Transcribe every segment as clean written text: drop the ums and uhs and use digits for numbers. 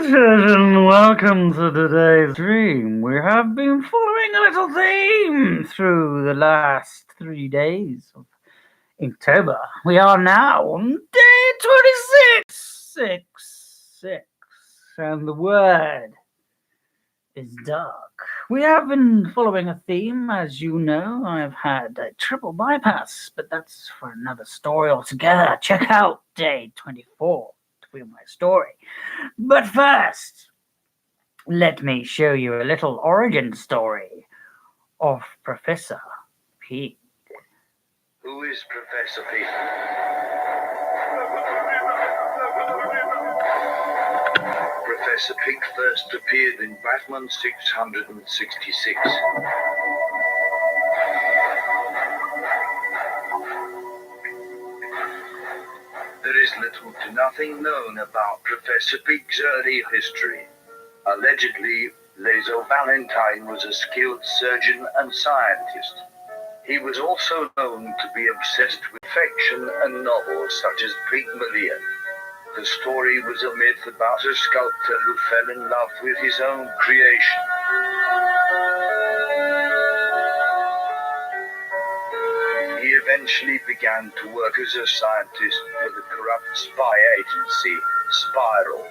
and welcome to today's stream. We have been following a little theme through the last 3 days of October. We are now on day 26, and the word is dark. We have been following a theme, as you know. I've had a triple bypass, but that's for another story altogether. Check out day 24 to feel my story. But first, let me show you a little origin story of Professor P. Who is Professor P? Professor Pig first appeared in Batman 666. There is little to nothing known about Professor Pig's early history. Allegedly, Lazo Valentine was a skilled surgeon and scientist. He was also known to be obsessed with fiction and novels such as Pygmalion. The story was a myth about a sculptor who fell in love with his own creation. He eventually began to work as a scientist for the corrupt spy agency, Spiral.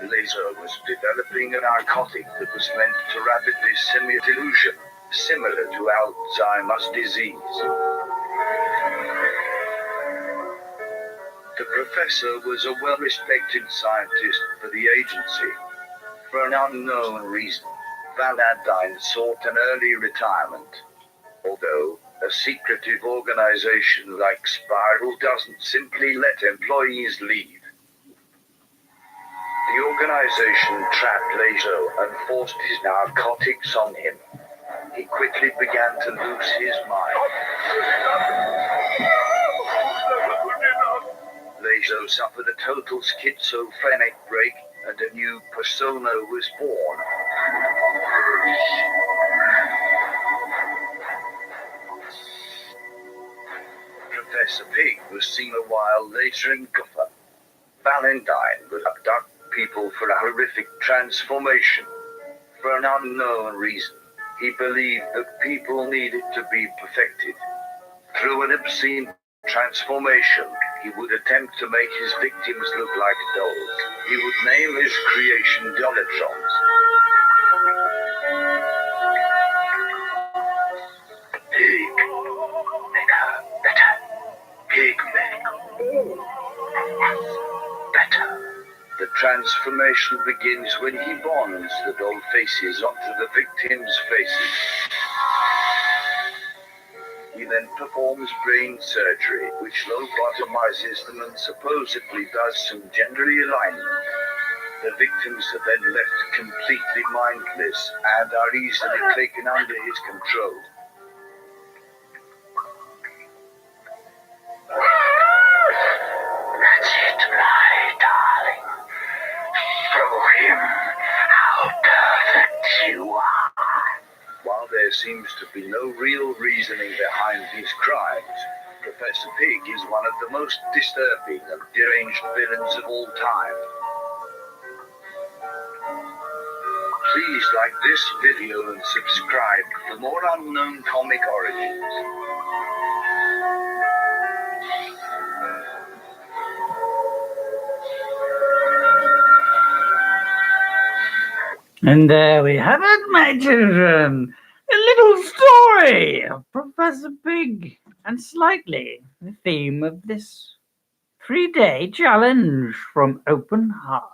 Lazo was developing a narcotic that was meant to rapidly simulate delusion, similar to Alzheimer's disease. The professor was a well-respected scientist for the agency. For an unknown reason, Valentine sought an early retirement. Although, a secretive organization like Spiral doesn't simply let employees leave. The organization trapped Lazo and forced his narcotics on him. He quickly began to lose his mind. Lazo suffered a total schizophrenic break, and a new persona was born. Professor Pig was seen a while later in Gotham. Valentine would abduct people for a horrific transformation. For an unknown reason, he believed that people needed to be perfected. Through an obscene transformation, he would attempt to make his victims look like dolls. He would name his creation Dollatrons. Pig, better. Pig, better. The transformation begins when he bonds the doll faces onto the victims' faces. He then performs brain surgery, which lobotomizes them and supposedly does some gender realignment. The victims are then left completely mindless and are easily taken under his control. That's it, my darling. Show him how perfect you are. While there seems to be no real reasoning behind his crimes, Professor Pig is one of the most disturbing and deranged villains of all time. Please like this video and subscribe for more unknown comic origins. And there we have it, my children. A little story of Professor Pig, and slightly the theme of this 3-day challenge from Open Heart.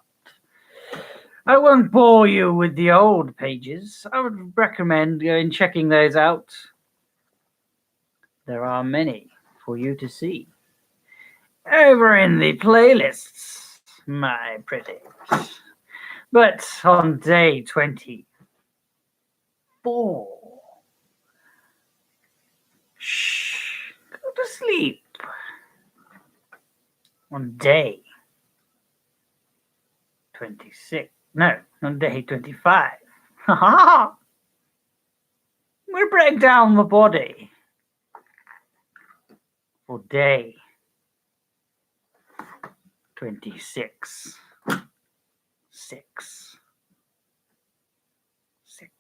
I won't bore you with the old pages. I would recommend going checking those out. There are many for you to see. Over in the playlists, my pretties. But on day 24, shh, go to sleep. On day 26, no, on day 25, we break down the body for day 26. 6. 6.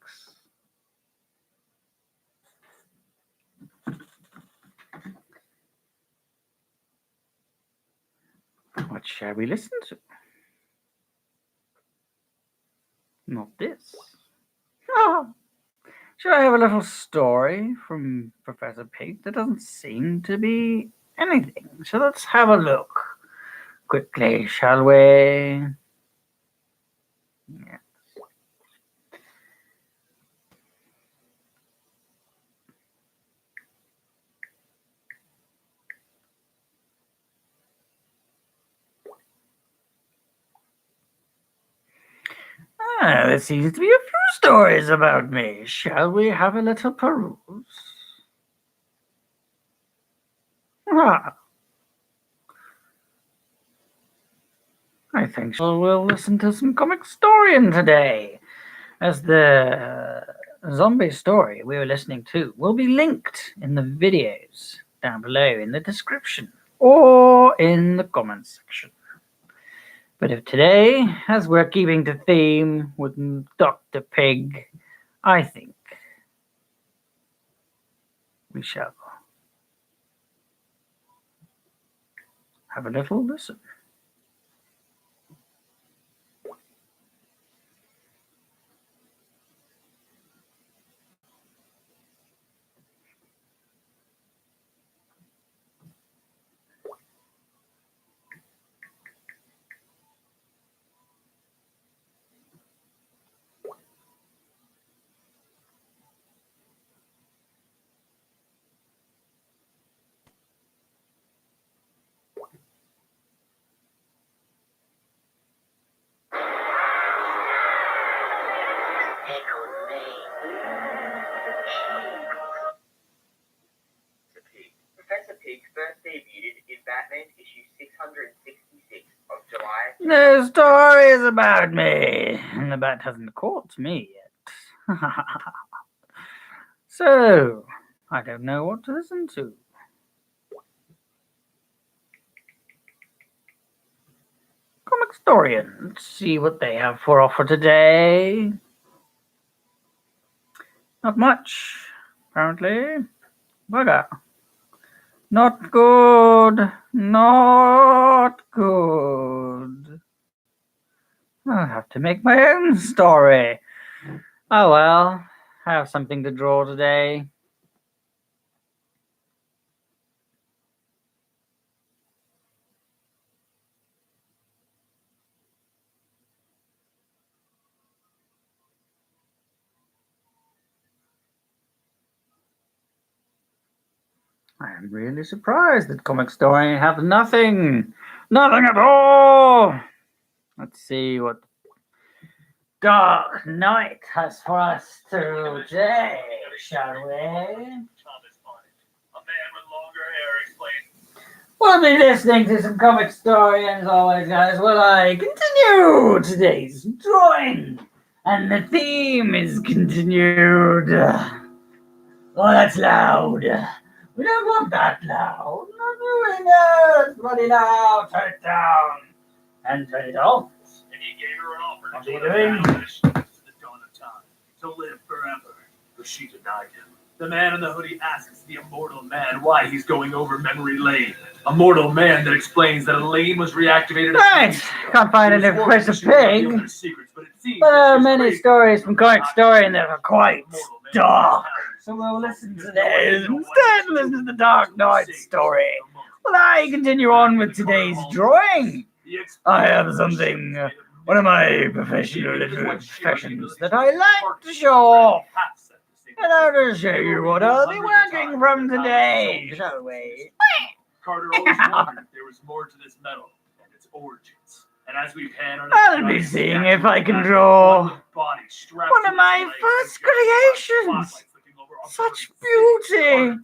What shall we listen to? Not this. Ah. Should I have a little story from Professor Pig? There doesn't seem to be anything. So let's have a look quickly, shall we? Yeah. There seems to be a few stories about me. Shall we have a little peruse? I think we'll listen to some comic historian today, as the zombie story we were listening to will be linked in the videos down below in the description or in the comments section. But if today, as we're keeping the theme with Dr. Pig, I think we shall have a little listen. Professor Pig first debuted in Batman issue 666 of July. No stories about me, and the bat hasn't caught me yet. So, I don't know what to listen to. Comic historian, let's see what they have for offer today. Not much, apparently. Bugger. Not good. Not good. I'll have to make my own story. Oh well, I have something to draw today. I am really surprised that Comic Story have nothing. Nothing at all. Let's see what Dark Knight has for us today, shall we? We'll be listening to some Comic Story, and as always, guys, will I continue today's drawing? And the theme is continued. Oh, that's loud. We don't want that loud. Not doing it. Bloody loud. Turn it down. And turn it off. And he gave her an offer What to are you live doing? to the dawn of time, to live forever. But she denied him. The man in the hoodie asks the immortal man why he's going over memory lane. A mortal man that explains that a lane was reactivated. Right. Can't find any Professor Pig. But there are many stories from Comic Story that are quite dark. So we'll listen to those instead. Listen to the Dark Knight story. Will I continue on with today's drawing? I have something, one of my professional little professions that I like to show off. And I'll just show you what I'll be working from today, shall we? Carter always wondered if there was more to this metal and its origins. And as we pan on I'll be seeing if I can draw one of my first creations. Such beauty,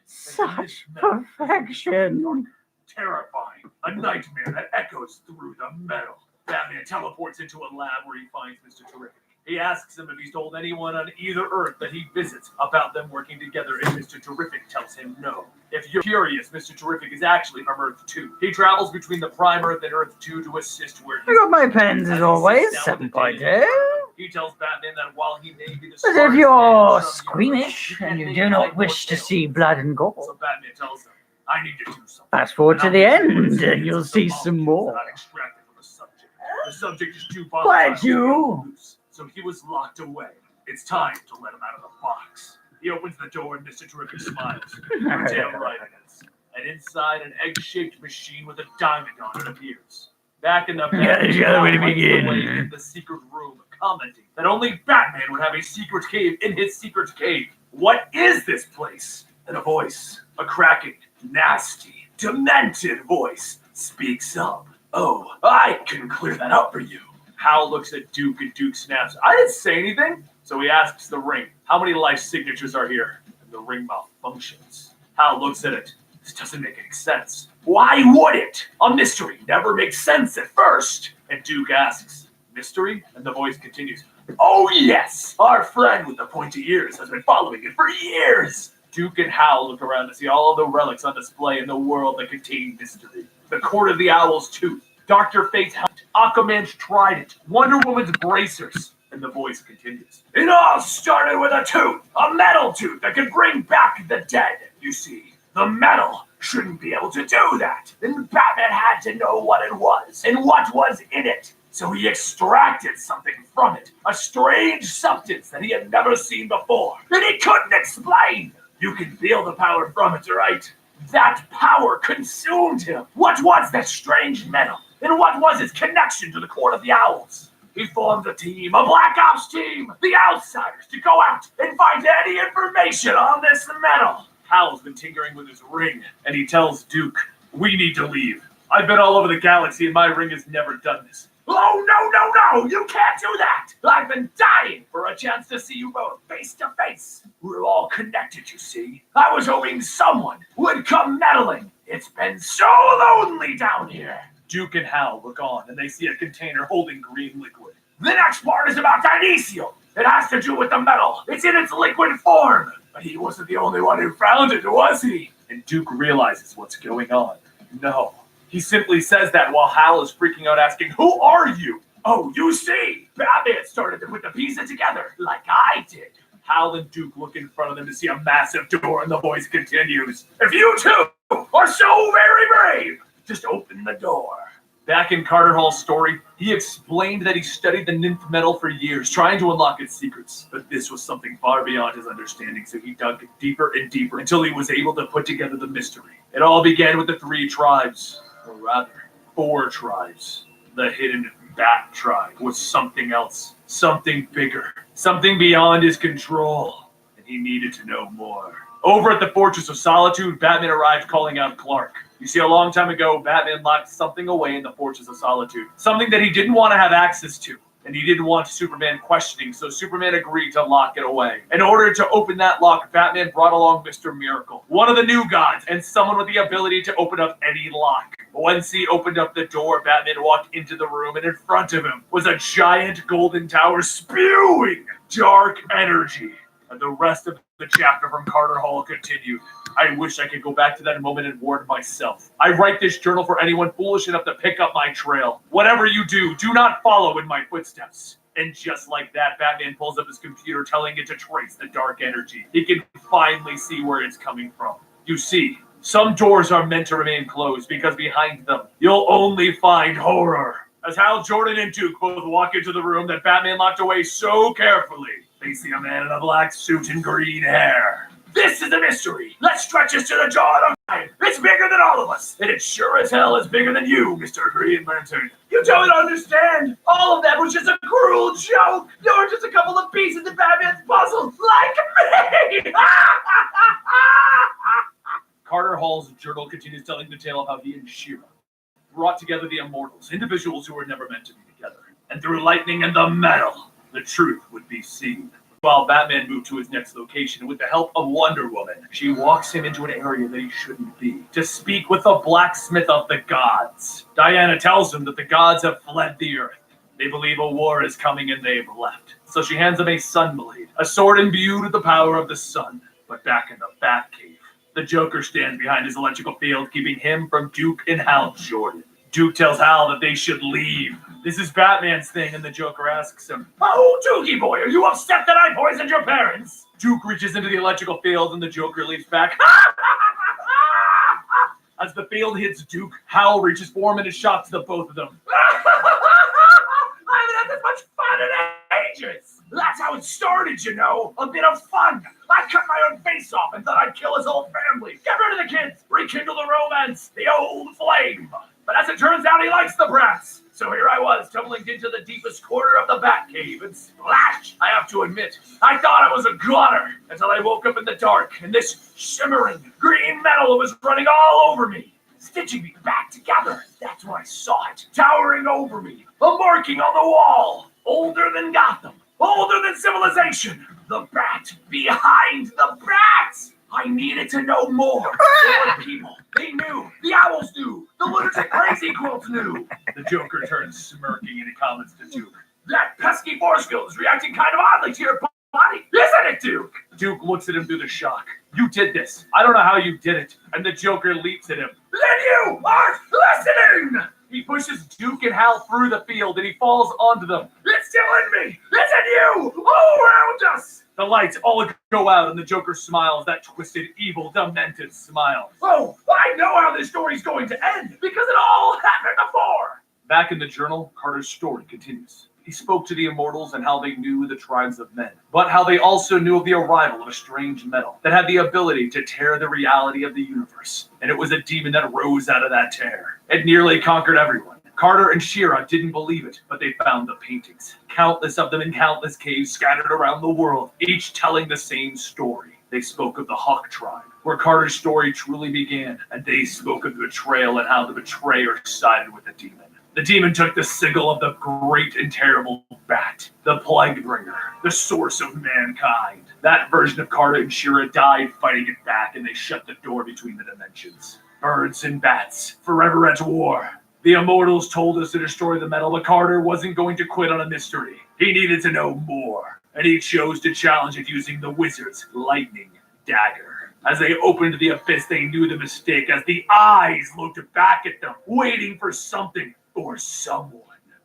such perfection. Terrifying. A nightmare that echoes through the metal. Batman teleports into a lab where he finds Mr. Terrific. He asks him if he's told anyone on either Earth that he visits about them working together, and Mr. Terrific tells him no. If you're curious, Mr. Terrific is actually from Earth 2. He travels between the Prime Earth and Earth 2 to assist where I got my pens as always, As he sits down with the 7.2. data in front of him, he tells Batman that while he may be the But smartest if man in you're some squeamish universes, and he you can't do make not light more wish to tales. see blood and So gore, Batman tells him, I need to do something. fast forward And to I'll the let you know end the and you'll secrets of see the some molecules more. that I extracted from the subject. The subject is too Glad volatile you. to get loose, so he was locked away. It's time to let him out of the box. He opens the door and Mr. Terrific smiles. Damn right it is. And inside an egg-shaped machine with a diamond on it appears. Back in the Yeah, back, shall we Hal lights the begin? way in the secret room, commenting that only Batman would have a secret cave in his secret cave. What is this place? And a voice, a cracking, nasty, demented voice, speaks up. Oh, I can clear that up for you. Hal looks at Duke and Duke snaps. I didn't say anything. So he asks the ring, how many life signatures are here? And the ring malfunctions. Hal looks at it. This doesn't make any sense. Why would it? A mystery never makes sense at first. And Duke asks, mystery? And the voice continues, oh yes, our friend with the pointy ears has been following it for years. Duke and Hal look around to see all of the relics on display in the world that contain mystery. The Court of the Owl's tooth, Dr. Fate's helmet, Aquaman's trident, Wonder Woman's bracers. And the voice continues. It all started with a tooth, a metal tooth that could bring back the dead. You see, the metal shouldn't be able to do that. And Batman had to know what it was and what was in it. So he extracted something from it, a strange substance that he had never seen before, that he couldn't explain. You can feel the power from it, right? That power consumed him. What was that strange metal? And what was its connection to the Court of the Owls? He formed a team, a Black Ops team, the Outsiders, to go out and find any information on this metal. Hal's been tinkering with his ring, and he tells Duke, we need to leave. I've been all over the galaxy, and my ring has never done this. Oh, no, you can't do that. I've been dying for a chance to see you both face to face. We're all connected, you see. I was hoping someone would come meddling. It's been so lonely down here. Duke and Hal look on, and they see a container holding green liquid. The next part is about Dionisio. It has to do with the metal. It's in its liquid form. But he wasn't the only one who found it, was he? And Duke realizes what's going on. No. He simply says that while Hal is freaking out asking, who are you? Oh, you see, Batman started to put the pieces together like I did. Hal and Duke look in front of them to see a massive door, and the voice continues. If you two are so very brave, just open the door. Back in Carter Hall's story, he explained that he studied the nymph metal for years, trying to unlock its secrets. But this was something far beyond his understanding, so he dug deeper and deeper until he was able to put together the mystery. It all began with the 3 tribes, or rather, 4 tribes. The hidden Bat tribe was something else, something bigger, something beyond his control, and he needed to know more. Over at the Fortress of Solitude, Batman arrived calling out Clark. You see, a long time ago, Batman locked something away in the Fortress of Solitude. Something that he didn't want to have access to. And he didn't want Superman questioning, so Superman agreed to lock it away. In order to open that lock, Batman brought along Mr. Miracle, one of the new gods, and someone with the ability to open up any lock. Once he opened up the door, Batman walked into the room, and in front of him was a giant golden tower spewing dark energy. And the rest of the chapter from Carter Hall continued. I wish I could go back to that moment and warn myself. I write this journal for anyone foolish enough to pick up my trail. Whatever you do not follow in my footsteps. And just like that, Batman pulls up his computer, telling it to trace the dark energy. He can finally see where it's coming from. You see, some doors are meant to remain closed because behind them, you'll only find horror. As Hal Jordan and Duke both walk into the room that Batman locked away so carefully, they see a man in a black suit and green hair. This is a mystery. Let's stretch us to the dawn of time. It's bigger than all of us, and it sure as hell is bigger than you, Mr. Green Lantern. You don't understand. All of that was just a cruel joke. You were just a couple of pieces of Batman's puzzle, like me. Carter Hall's journal continues telling the tale of how he and Shira brought together the Immortals, individuals who were never meant to be together. And through lightning and the metal, the truth would be seen. While Batman moved to his next location, with the help of Wonder Woman, she walks him into an area that he shouldn't be, to speak with the blacksmith of the gods. Diana tells him that the gods have fled the earth. They believe a war is coming and they've left. so she hands him a sunblade, a sword imbued with the power of the sun. But back in the Batcave, the Joker stands behind his electrical field, keeping him from Duke and Hal Jordan. Duke tells Hal that they should leave. This is Batman's thing, and the Joker asks him, "Oh, Dookie boy, are you upset that I poisoned your parents?" Duke reaches into the electrical field, and the Joker leaps back. As the field hits Duke, Hal reaches for him and is shocked to the both of them. I haven't had this much fun in ages. That's how it started, you know. A bit of fun. I cut my own face off and thought I'd kill his whole family. Get rid of the kids. Rekindle the romance. The old flame. But as it turns out, he likes the brats. So here I was, tumbling into the deepest corner of the Batcave, and splash! I have to admit, I thought I was a goner until I woke up in the dark, and this shimmering green metal was running all over me, stitching me back together. That's when I saw it, towering over me, a marking on the wall, older than Gotham, older than civilization, the bat behind the bats. I needed to know more. They were people. They knew. The owls knew. The lunatic crazy quilts knew. The Joker turns smirking and he comments to Duke, "That pesky force field is reacting kind of oddly to your body, isn't it, Duke?" Duke looks at him through the shock. "You did this. I don't know how you did it." And the Joker leaps at him. "Then you aren't listening!" He pushes Duke and Hal through the field and he falls onto them. "It's still in me! It's in you! All around us!" The lights all go out and the Joker smiles, that twisted, evil, demented smile. "Oh, I know how this story's going to end, because it all happened before!" Back in the journal, Carter's story continues. He spoke to the immortals and how they knew the tribes of men, but how they also knew of the arrival of a strange metal that had the ability to tear the reality of the universe. And it was a demon that rose out of that tear. It nearly conquered everyone. Carter and Shira didn't believe it, but they found the paintings. Countless of them in countless caves scattered around the world, each telling the same story. They spoke of the Hawk tribe, where Carter's story truly began, and they spoke of the betrayal and how the betrayer sided with the demon. The demon took the sigil of the great and terrible bat, the plague bringer, the source of mankind. That version of Carter and Shira died fighting it back, and they shut the door between the dimensions. Birds and bats, forever at war. The immortals told us to destroy the metal, but Carter wasn't going to quit on a mystery. He needed to know more, and he chose to challenge it using the wizard's lightning dagger. As they opened the abyss, they knew the mistake as the eyes looked back at them, waiting for something or someone.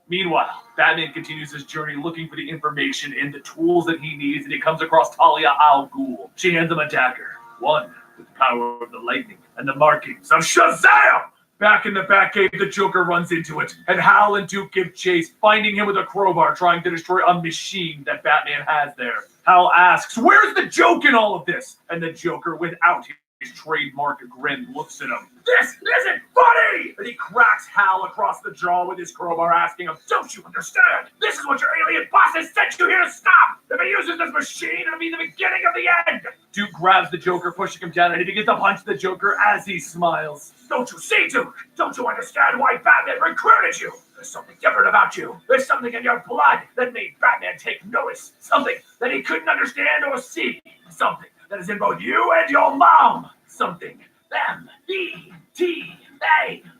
Meanwhile, Batman continues his journey looking for the information and the tools that he needs, and he comes across Talia al Ghul. She hands him a dagger, one with the power of the lightning and the markings of Shazam! Back in the Batcave, the Joker runs into it, and Hal and Duke give chase, finding him with a crowbar trying to destroy a machine that Batman has there. Hal asks, "Where's the joke in all of this?" And the Joker, without his trademark grin, looks at him. "This isn't funny!" And he cracks Hal across the jaw with his crowbar, asking him, "Don't you understand? This is what your alien boss has sent you here to stop! If he uses this machine, it'll be the beginning of the end!" Duke grabs the Joker, pushing him down, and he begins to punch the Joker as he smiles. "Don't you see, Duke? Don't you understand why Batman recruited you? There's something different about you. There's something in your blood that made Batman take notice. Something that he couldn't understand or see. Something that is in both you and your mom. Something. M-E-T-A.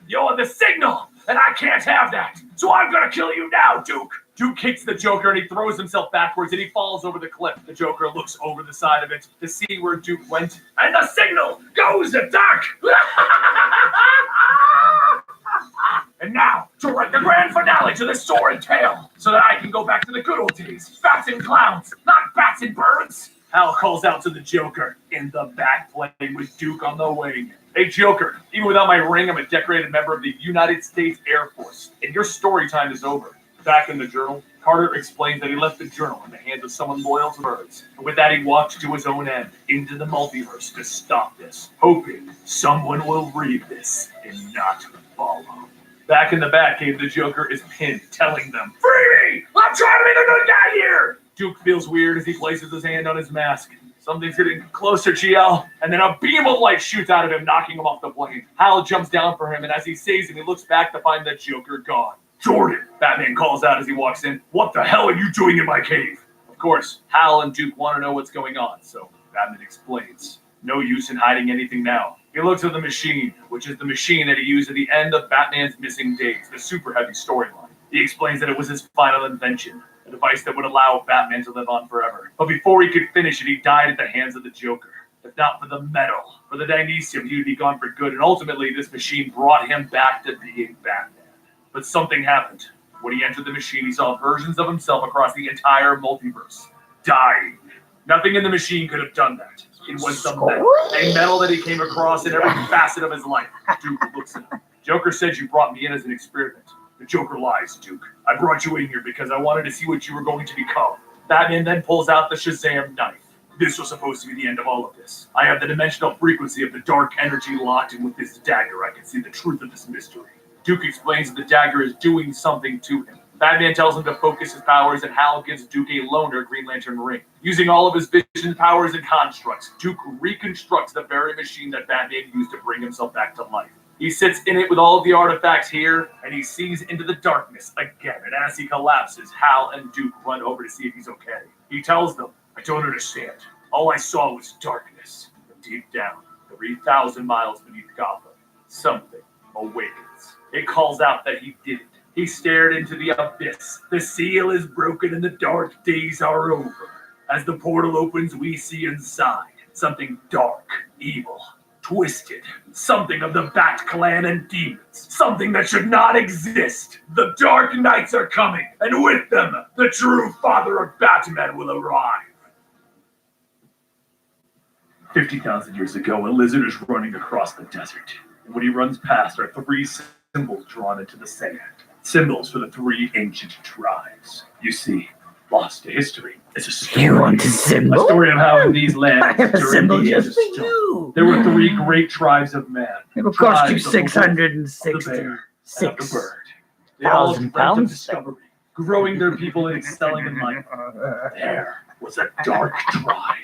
You're the signal, and I can't have that. So I'm gonna kill you now, Duke." Duke kicks the Joker and he throws himself backwards and he falls over the cliff. The Joker looks over the side of it to see where Duke went, and the signal goes dark. And now, to write the grand finale to this sordid tale, so that I can go back to the good old days. Bats and clowns, not bats and birds. Hal calls out to the Joker in the back plane with Duke on the wing. "Hey, Joker, even without my ring, I'm a decorated member of the United States Air Force, and your story time is over." Back in the journal, Carter explains that he left the journal in the hands of someone loyal to birds. And with that, he walked to his own end, into the multiverse, to stop this, hoping someone will read this and not follow. Back in the Batcave, the Joker is pinned, telling them, "Free me! I'm trying to be the good guy here!" Duke feels weird as he places his hand on his mask. "Something's getting closer, GL," and then a beam of light shoots out of him, knocking him off the plane. Hal jumps down for him, and as he sees him, he looks back to find the Joker gone. "Jordan," Batman calls out as he walks in, "what the hell are you doing in my cave?" Of course, Hal and Duke want to know what's going on, so Batman explains. No use in hiding anything now. He looks at the machine, which is the machine that he used at the end of Batman's Missing Days, the super heavy storyline. He explains that it was his final invention, a device that would allow Batman to live on forever. But before he could finish it, he died at the hands of the Joker. If not for the metal, for the dynesium, he would be gone for good, and ultimately this machine brought him back to being Batman. But something happened. When he entered the machine, he saw versions of himself across the entire multiverse, dying. Nothing in the machine could have done that. It was the metal, a metal that he came across in every facet of his life. Duke looks at him. Joker said you brought me in as an experiment. The Joker lies, Duke. I brought you in here because I wanted to see what you were going to become. Batman then pulls out the Shazam knife. This was supposed to be the end of all of this. I have the dimensional frequency of the dark energy locked, and with this dagger, I can see the truth of this mystery. Duke explains that the dagger is doing something to him. Batman tells him to focus his powers, and Hal gives Duke a loaner Green Lantern ring. Using all of his vision powers and constructs, Duke reconstructs the very machine that Batman used to bring himself back to life. He sits in it with all of the artifacts here, and he sees into the darkness again. And as he collapses, Hal and Duke run over to see if he's okay. He tells them, I don't understand. All I saw was darkness. And deep down, 3,000 miles beneath Gotham, something awakens. It calls out that he did it. He stared into the abyss. The seal is broken and the dark days are over. As the portal opens, we see inside something dark, evil, twisted. Something of the Bat Clan and demons. Something that should not exist. The Dark Knights are coming, and with them, the true father of Batman will arrive. 50,000 years ago, a lizard is running across the desert. And when he runs past are 3 symbols drawn into the sand. Symbols for the 3 ancient tribes. You see, lost to history is a story. You want a symbol? A story of how in these lands, I have a during symbol the just Age of for Stone, you. there were 3 great tribes of man. It will cost you Tribes of the wolf, of the bear, and of the 666 bird. They all thousand dreamt of pounds. discovery, growing their people and excelling in life. There was a dark tribe,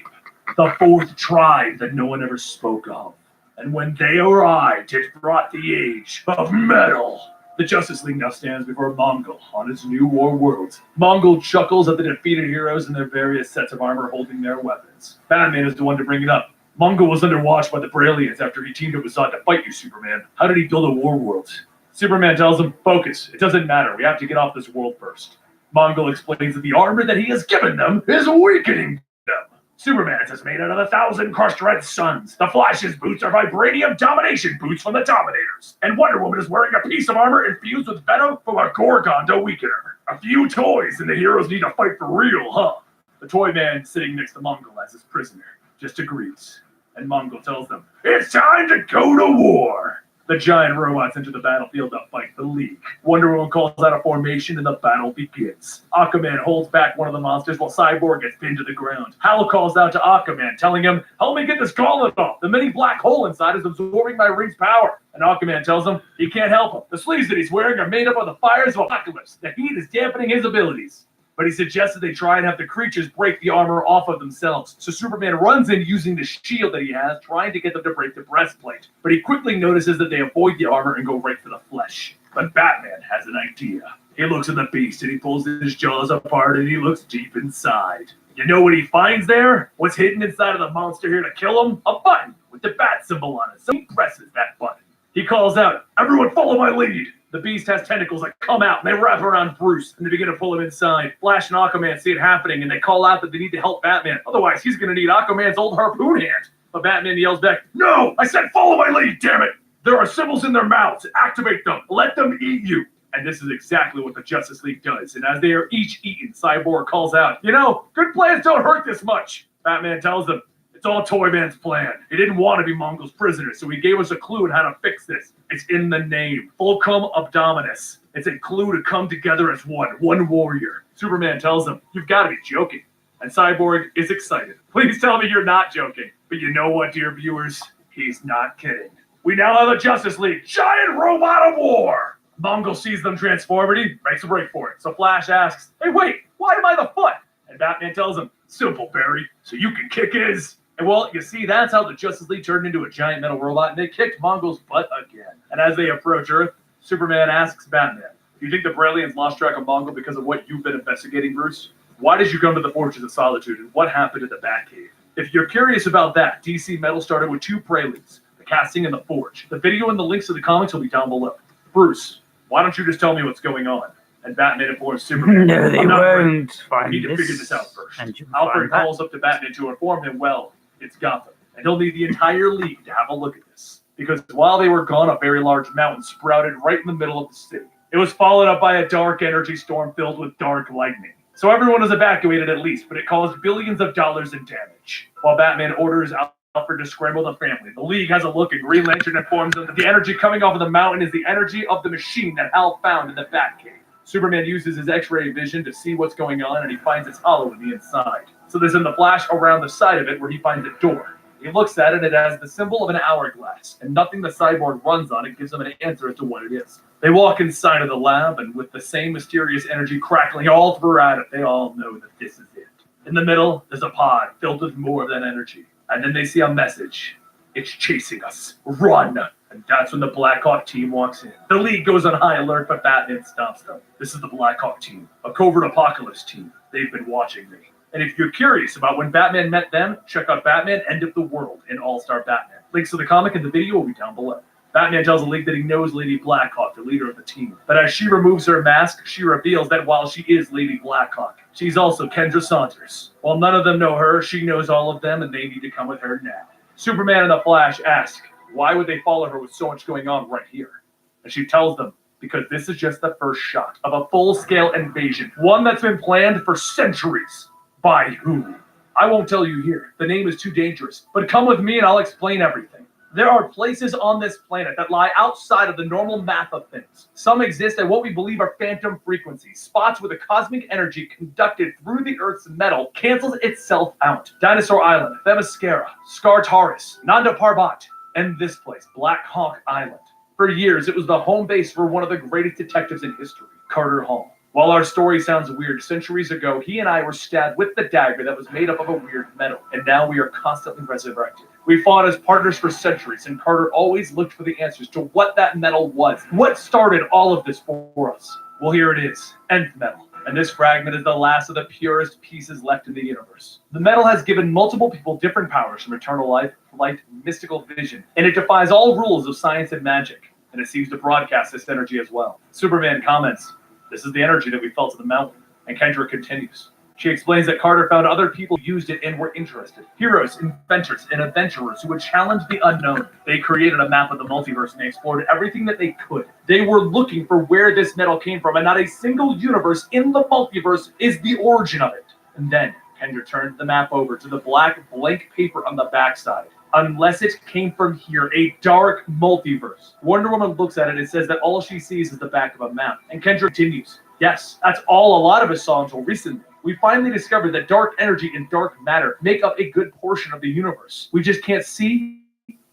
the 4th tribe that no one ever spoke of. And when they arrived, it brought the age of metal. The Justice League now stands before Mongol on its new war world. Mongol chuckles at the defeated heroes in their various sets of armor holding their weapons. Batman is the one to bring it up. Mongol was under watch by the Brilliants after he teamed up with Zod to fight you, Superman. How did he build a war world? Superman tells him, focus. It doesn't matter. We have to get off this world first. Mongol explains that the armor that he has given them is weakening them. Superman's is made out of 1,000 crushed red suns. The Flash's boots are vibranium domination boots from the Dominators. And Wonder Woman is wearing a piece of armor infused with venom from a Gorgon to weaken her. A few toys and the heroes need to fight for real, huh? The toy man sitting next to Mongol as his prisoner just agrees. And Mongol tells them, it's time to go to war. The giant robots enter the battlefield to fight the League. Wonder Woman calls out a formation and the battle begins. Aquaman holds back one of the monsters while Cyborg gets pinned to the ground. Hal calls out to Aquaman, telling him, help me get this gauntlet off. The mini black hole inside is absorbing my ring's power. And Aquaman tells him he can't help him. The sleeves that he's wearing are made up of the fires of Apocalypse. The heat is dampening his abilities. But he suggests that they try and have the creatures break the armor off of themselves. So Superman runs in using the shield that he has, trying to get them to break the breastplate. But he quickly notices that they avoid the armor and go right for the flesh. But Batman has an idea. He looks at the beast and he pulls his jaws apart and he looks deep inside. You know what he finds there? What's hidden inside of the monster here to kill him? A button with the bat symbol on it. So he presses that button. He calls out, everyone follow my lead. The beast has tentacles that come out, and they wrap around Bruce, and they begin to pull him inside. Flash and Aquaman see it happening, and they call out that they need to help Batman. Otherwise, he's going to need Aquaman's old harpoon hand. But Batman yells back, no! I said follow my lead, damn it! There are symbols in their mouths. Activate them. Let them eat you. And this is exactly what the Justice League does. And as they are each eaten, Cyborg calls out, you know, good plans don't hurt this much. Batman tells them, it's all Toyman's plan. He didn't want to be Mongol's prisoner, so he gave us a clue on how to fix this. It's in the name. Fulcrum Abdominis. It's a clue to come together as one warrior. Superman tells him, you've got to be joking. And Cyborg is excited. Please tell me you're not joking. But you know what, dear viewers? He's not kidding. We now have a Justice League, giant robot of war. Mongol sees them transform and he makes a break for it. So Flash asks, hey, wait, why am I the foot? And Batman tells him, simple, Barry, so you can kick his. And well, you see, that's how the Justice League turned into a giant metal robot, and they kicked Mongol's butt again. And as they approach Earth, Superman asks Batman, do you think the Brilliants lost track of Mongol because of what you've been investigating, Bruce? Why did you come to the Fortress of Solitude, and what happened at the Batcave? If you're curious about that, DC Metal started with 2 preludes, the casting and the Forge. The video and the links to the comics will be down below. Bruce, why don't you just tell me what's going on? And Batman informs Superman. No, they "I'm not ready. won't We find need to this. figure this out first." And you Alfred find that. calls up to Batman to inform him, well, it's Gotham. And he'll need the entire league to have a look at this. Because while they were gone, a very large mountain sprouted right in the middle of the city. It was followed up by a dark energy storm filled with dark lightning. So everyone was evacuated at least, but it caused billions of dollars in damage. While Batman orders Alfred to scramble the family, the League has a look, and Green Lantern informs them that the energy coming off of the mountain is the energy of the machine that Hal found in the Batcave. Superman uses his X-ray vision to see what's going on, and he finds it's hollow in the inside. So there's in the flash around the side of it where he finds a door. He looks at it, and it has the symbol of an hourglass, and nothing the cyborg runs on it gives him an answer as to what it is. They walk inside of the lab, and with the same mysterious energy crackling all throughout it, they all know that this is it. In the middle, there's a pod filled with more of that energy. And then they see a message. It's chasing us. Run! And that's when the Blackhawk team walks in. The League goes on high alert, but Batman stops them. This is the Blackhawk team, a covert apocalypse team. They've been watching me. And if you're curious about when Batman met them, check out Batman End of the World in All-Star Batman. Links to the comic and the video will be down below. Batman tells the League that he knows Lady Blackhawk, the leader of the team. But as she removes her mask, she reveals that while she is Lady Blackhawk, she's also Kendra Saunders. While none of them know her, she knows all of them, and they need to come with her now. Superman and the Flash ask, why would they follow her with so much going on right here? And she tells them, because this is just the first shot of a full-scale invasion, one that's been planned for centuries. By who? I won't tell you here. The name is too dangerous. But come with me and I'll explain everything. There are places on this planet that lie outside of the normal math of things. Some exist at what we believe are phantom frequencies, spots where the cosmic energy conducted through the Earth's metal cancels itself out. Dinosaur Island, Themyscira, Skartaris, Nanda Parbat, and this place, Black Hawk Island. For years, it was the home base for one of the greatest detectives in history, Carter Hall. While our story sounds weird, centuries ago, he and I were stabbed with the dagger that was made up of a weird metal, and now we are constantly resurrected. We fought as partners for centuries, and Carter always looked for the answers to what that metal was. What started all of this for us? Well, here it is, Nth Metal. And this fragment is the last of the purest pieces left in the universe. The metal has given multiple people different powers from eternal life, light, mystical vision, and it defies all rules of science and magic, and it seems to broadcast this energy as well. Superman comments, this is the energy that we felt in the mountain. And Kendra continues. She explains that Carter found other people used it and were interested. Heroes, inventors, and adventurers who would challenge the unknown. They created a map of the multiverse and they explored everything that they could. They were looking for where this metal came from, and not a single universe in the multiverse is the origin of it. And then Kendra turned the map over to the black blank paper on the backside. Unless it came from here, a dark multiverse. Wonder Woman looks at it and says that all she sees is the back of a map. And Kendra continues, yes, that's all a lot of us saw until recently. We finally discovered that dark energy and dark matter make up a good portion of the universe. We just can't see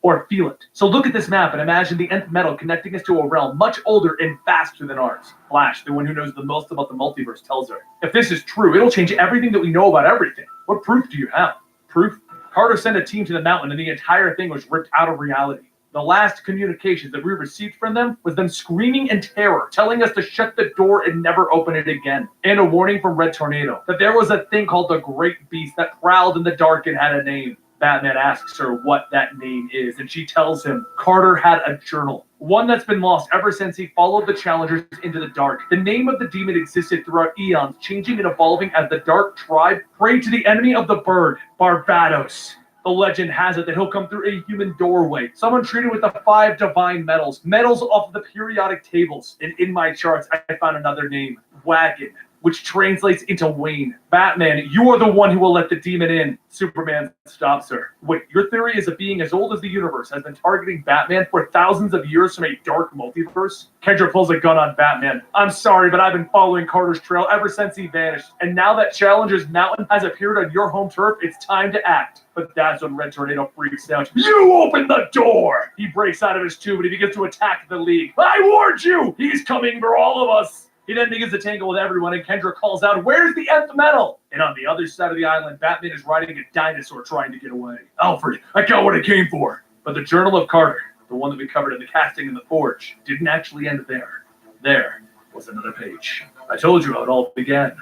or feel it. So look at this map and imagine the Nth Metal connecting us to a realm much older and faster than ours. Flash, the one who knows the most about the multiverse, tells her, if this is true, it'll change everything that we know about everything. What proof do you have? Proof? Carter sent a team to the mountain and the entire thing was ripped out of reality. The last communications that we received from them was them screaming in terror, telling us to shut the door and never open it again. And a warning from Red Tornado that there was a thing called the Great Beast that prowled in the dark and had a name. Batman asks her what that name is, and she tells him Carter had a journal, one that's been lost ever since he followed the challengers into the dark. The name of the demon existed throughout eons, changing and evolving as the Dark Tribe prayed to the enemy of the bird, Barbados. The legend has it that he'll come through a human doorway, someone treated with the 5 divine metals, metals off of the periodic tables. And in my charts, I found another name, Wagon, which translates into Wayne. Batman, you are the one who will let the demon in. Superman stops her. Wait, your theory is a being as old as the universe has been targeting Batman for thousands of years from a dark multiverse? Kendra pulls a gun on Batman. I'm sorry, but I've been following Carter's trail ever since he vanished. And now that Challenger's Mountain has appeared on your home turf, it's time to act. But that's when Red Tornado freaks out. You open the door! He breaks out of his tube and he begins to attack the League. I warned you! He's coming for all of us! He then begins to tangle with everyone, and Kendra calls out, where's the Nth Metal? And on the other side of the island, Batman is riding a dinosaur trying to get away. Alfred, I got what I came for. But the Journal of Carter, the one that we covered in the casting in the Forge, didn't actually end there. There was another page. I told you how it all began.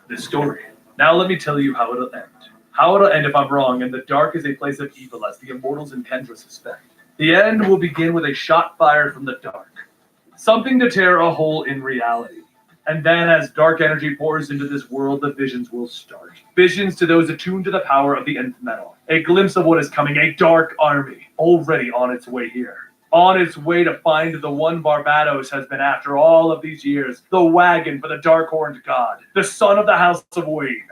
This story. Now let me tell you how it'll end. How it'll end if I'm wrong, and the dark is a place of evil, as the Immortals and Kendra suspect. The end will begin with a shot fired from the dark. Something to tear a hole in reality. And then as dark energy pours into this world, the visions will start. Visions to those attuned to the power of the nth metal. A glimpse of what is coming, a dark army, already on its way here. On its way to find the one Barbados has been after all of these years, the wagon for the dark-horned god, the son of the House of Wayne.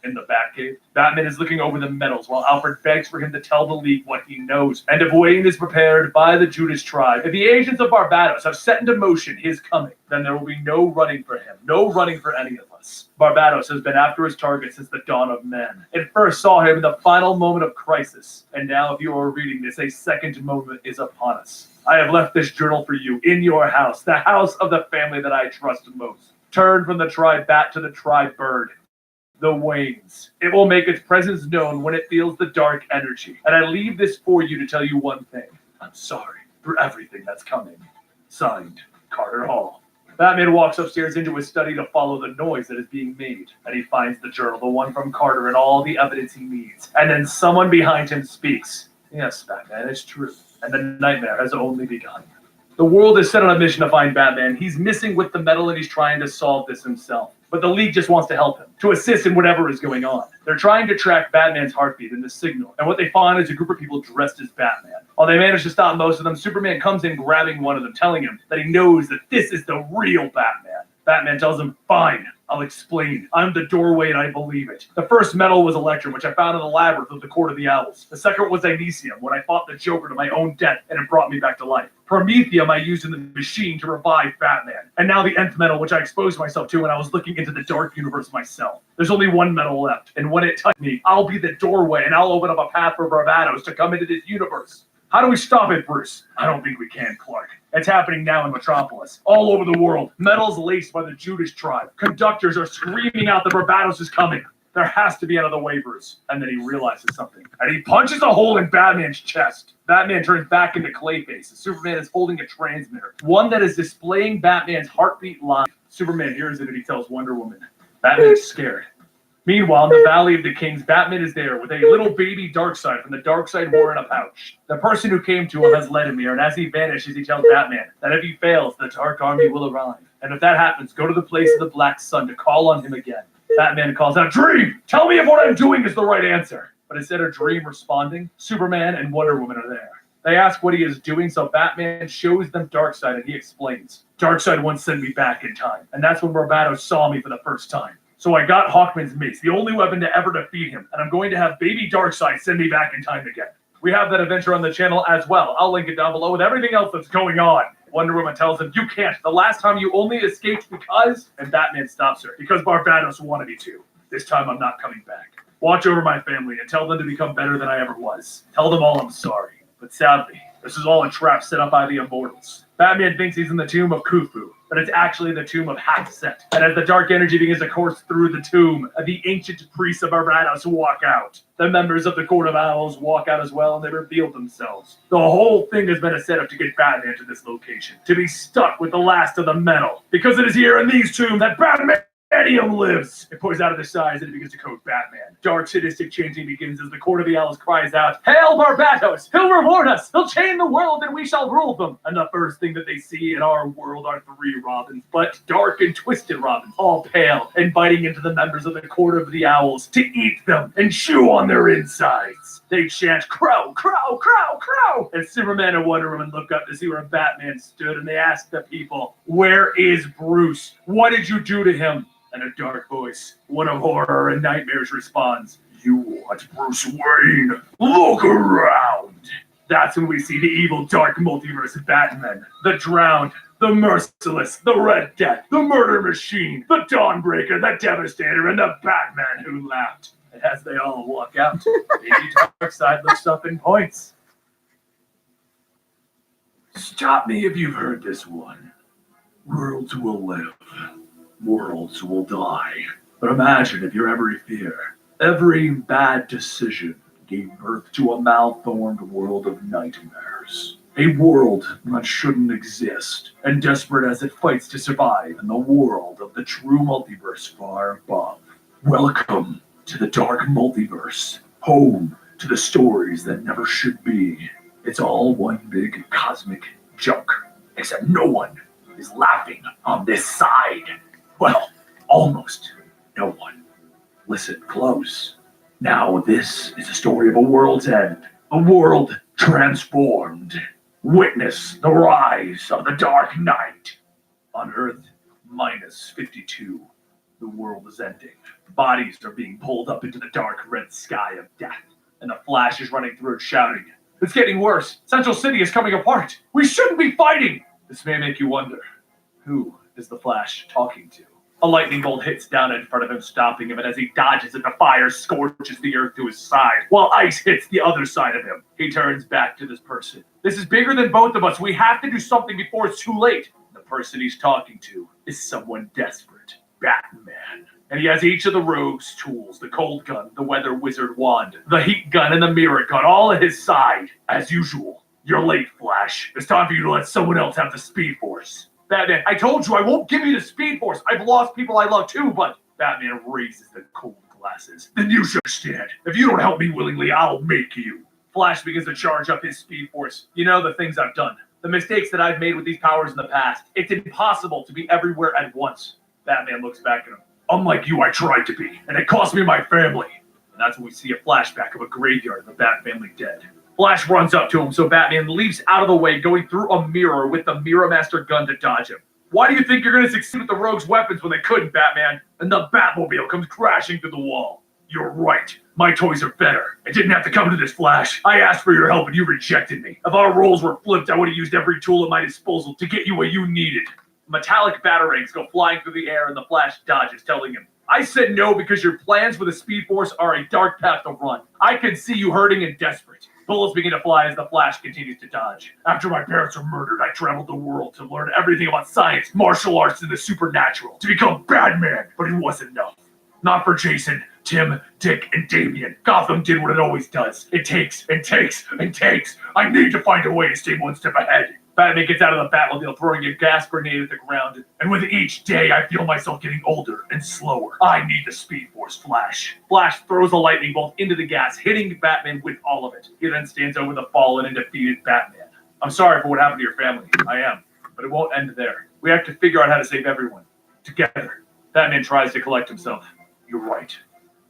In the Batcave, Batman is looking over the medals while Alfred begs for him to tell the League what he knows. And if Wayne is prepared by the Judas tribe, if the agents of Barbados have set into motion his coming, then there will be no running for him, no running for any of us. Barbados has been after his target since the dawn of men. It first saw him in the final moment of crisis, and now if you are reading this, a second moment is upon us. I have left this journal for you in your house, the house of the family that I trust most. Turn from the tribe bat to the tribe bird. The Waynes. It will make its presence known when it feels the dark energy. And I leave this for you to tell you one thing. I'm sorry for everything that's coming. Signed, Carter Hall. Batman walks upstairs into his study to follow the noise that is being made. And he finds the journal, the one from Carter, and all the evidence he needs. And then someone behind him speaks. Yes, Batman, it's true. And the nightmare has only begun. The world is set on a mission to find Batman. He's missing with the metal and he's trying to solve this himself. But the League just wants to help him, to assist in whatever is going on. They're trying to track Batman's heartbeat in the signal, and what they find is a group of people dressed as Batman. While they manage to stop most of them, Superman comes in grabbing one of them, telling him that he knows that this is the real Batman. Batman tells him, fine, I'll explain. I'm the doorway and I believe it. The first metal was Electrum, which I found in the labyrinth of the Court of the Owls. The second was Inesium, when I fought the Joker to my own death and it brought me back to life. Promethium I used in the machine to revive Batman. And now the nth metal, which I exposed myself to when I was looking into the dark universe myself. There's only one metal left, and when it touches me, I'll be the doorway and I'll open up a path for Barbados to come into this universe. How do we stop it, Bruce? I don't think we can, Clark. It's happening now in Metropolis. All over the world. Metal's laced by the Judas tribe. Conductors are screaming out that Barbados is coming. There has to be another way, Bruce. And then he realizes something. And he punches a hole in Batman's chest. Batman turns back into Clayface. Superman is holding a transmitter. One that is displaying Batman's heartbeat live. Superman hears it and he tells Wonder Woman. Batman is scared. Meanwhile, in the Valley of the Kings, Batman is there with a little baby Darkseid from the Darkseid War in a pouch. The person who came to him has led him here, and as he vanishes, he tells Batman that if he fails, the Dark Army will arrive. And if that happens, go to the place of the Black Sun to call on him again. Batman calls out, Dream! Tell me if what I'm doing is the right answer. But instead of Dream responding, Superman and Wonder Woman are there. They ask what he is doing, so Batman shows them Darkseid, and he explains. Darkseid once sent me back in time, and that's when Barbados saw me for the first time. So I got Hawkman's mace, the only weapon to ever defeat him, and I'm going to have baby Darkseid send me back in time again. We have that adventure on the channel as well. I'll link it down below with everything else that's going on. Wonder Woman tells him, you can't. The last time you only escaped because... And Batman stops her. Because Barbados wanted me to. This time I'm not coming back. Watch over my family and tell them to become better than I ever was. Tell them all I'm sorry. But sadly, this is all a trap set up by the Immortals. Batman thinks he's in the tomb of Khufu, but it's actually the tomb of Haxet. And as the dark energy begins to course through the tomb, the ancient priests of Barbados walk out. The members of the Court of Owls walk out as well, and they reveal themselves. The whole thing has been a setup to get Batman to this location, to be stuck with the last of the metal. Because it is here in these tombs that Batman lives. It pours out of the sides and it begins to code Batman. Dark sadistic chanting begins as the Court of the Owls cries out, Hail Barbados! He'll reward us! He'll chain the world and we shall rule them! And the first thing that they see in our world are 3 Robins, but dark and twisted Robins, all pale, and biting into the members of the Court of the Owls to eat them and chew on their insides. They chant, Crow, Crow, Crow, Crow! And Superman and Wonder Woman look up to see where Batman stood and they ask the people, Where is Bruce? What did you do to him? And a dark voice, one of horror and nightmares, responds, You want Bruce Wayne? Look around! That's when we see the evil dark multiverse Batman, the Drowned, the Merciless, the Red Death, the Murder Machine, the Dawnbreaker, the Devastator, and the Batman who laughed. And as they all walk out, baby Darkseid looks up and points. Stop me if you've heard this one. Worlds will live. Worlds will die. But imagine if your every fear, every bad decision gave birth to a malformed world of nightmares. A world that shouldn't exist, and desperate as it fights to survive in the world of the true multiverse far above. Welcome to the dark multiverse, home to the stories that never should be. It's all one big cosmic joke, except no one is laughing on this side. Well, almost no one. Listen close. Now this is a story of a world's end. A world transformed. Witness the rise of the Dark Knight. On Earth, minus 52. The world is ending. Bodies are being pulled up into the dark red sky of death. And the Flash is running through it shouting, "It's getting worse. Central City is coming apart. We shouldn't be fighting." This may make you wonder, who is the Flash talking to? A lightning bolt hits down in front of him, stopping him, and as he dodges it, the fire scorches the earth to his side, while ice hits the other side of him. He turns back to this person. "This is bigger than both of us. We have to do something before it's too late." The person he's talking to is someone desperate. Batman. And he has each of the rogue's tools, the cold gun, the weather wizard wand, the heat gun, and the mirror gun, all at his side. As usual, you're late, Flash. It's time for you to let someone else have the Speed Force. Batman, I told you I won't give you the Speed Force. I've lost people I love too, but Batman raises the cold glasses. Then you should understand. If you don't help me willingly, I'll make you. Flash begins to charge up his Speed Force. You know, the things I've done. The mistakes that I've made with these powers in the past. It's impossible to be everywhere at once. Batman looks back at him. Unlike you, I tried to be, and it cost me my family. And that's when we see a flashback of a graveyard of the Bat family dead. Flash runs up to him, so Batman leaps out of the way, going through a mirror with the Mirror Master gun to dodge him. Why do you think you're going to succeed with the rogue's weapons when they couldn't, Batman? And the Batmobile comes crashing through the wall. You're right. My toys are better. I didn't have to come to this, Flash. I asked for your help and you rejected me. If our roles were flipped, I would have used every tool at my disposal to get you what you needed. Metallic batarangs go flying through the air and the Flash dodges, telling him, I said no because your plans for the Speed Force are a dark path to run. I can see you hurting and desperate. Bullets begin to fly as the Flash continues to dodge. After my parents were murdered, I traveled the world to learn everything about science, martial arts, and the supernatural, to become Batman, but it wasn't enough. Not for Jason, Tim, Dick, and Damian. Gotham did what it always does. It takes and takes and takes. I need to find a way to stay one step ahead. Batman gets out of the Batmobile, throwing a gas grenade at the ground, and with each day, I feel myself getting older and slower. I need the Speed Force, Flash. Flash throws a lightning bolt into the gas, hitting Batman with all of it. He then stands over the fallen and defeated Batman. I'm sorry for what happened to your family. I am. But it won't end there. We have to figure out how to save everyone. Together. Batman tries to collect himself. You're right.